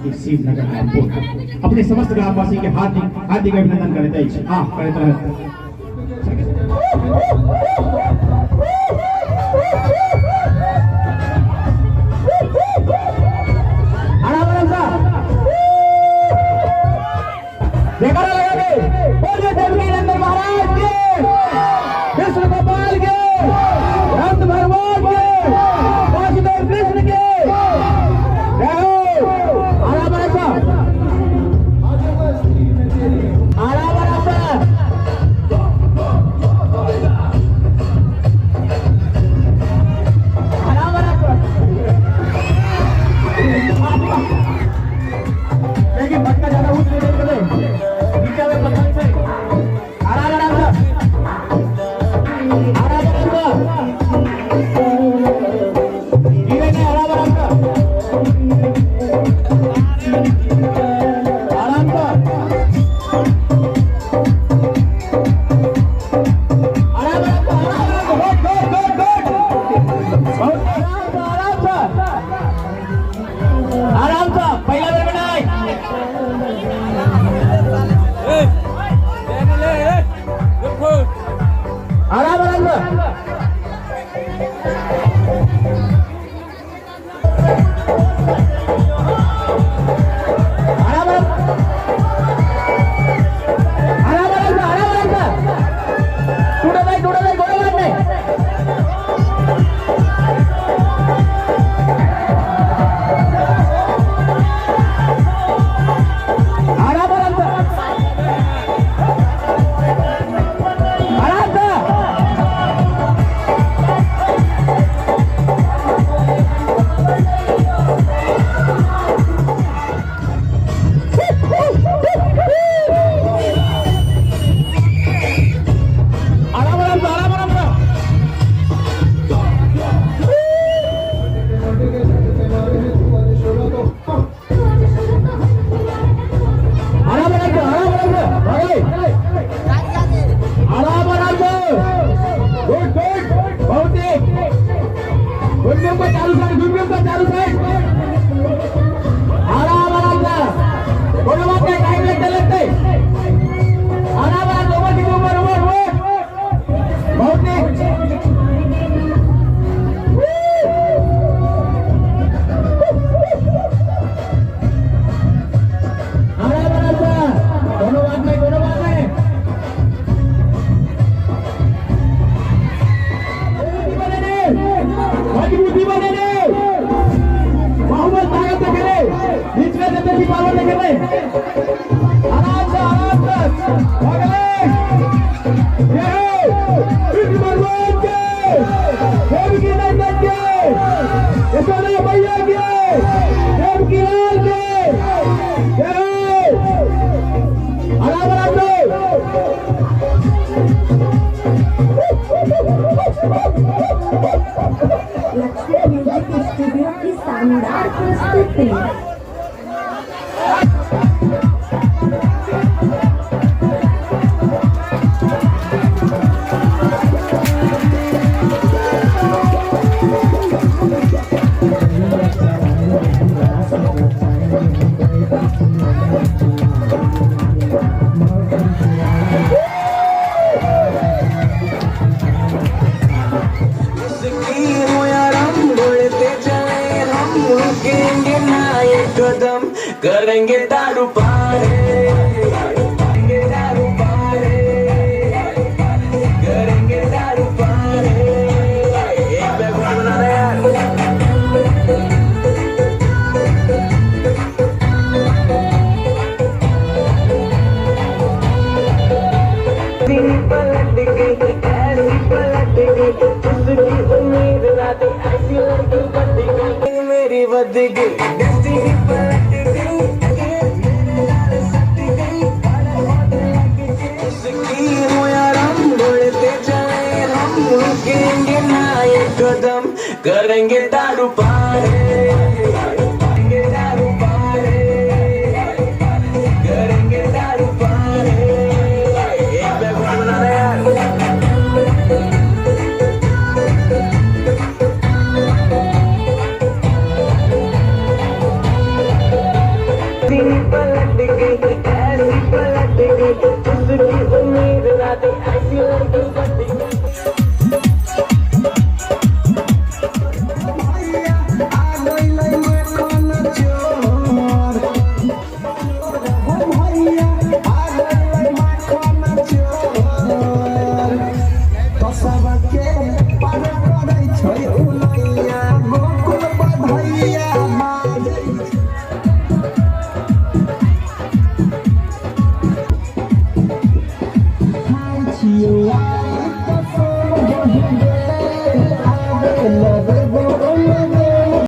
की शिवनगर रामपुर अपने समस्त ग्रामवासी के हार्दिक हार्दिक अभिनंदन करते हैं। हाँ करते हैं। लक्ष्मी म्यूजिक स्टूडियो की शानदार प्रस्तुति। करेंगे दारू पारे, करेंगे दारू पारे, करेंगे दारू पारे। एक बैग बना रहे यार। पलट गई ऐसी पलट गई, उसकी उम्मीद ना थी ऐसी लड़की बच गई, मेरी बद गई डेस्टिनी पलट गई। करेंगे दारू पारे, करेंगे दारू पारे, करेंगे दारू पारे। एक बैग बना रहे यार। डेस्टिनी पलट गई, ऐसी पलट गई, उसकी उम्मीद ना थी, ऐसी लड़की पलट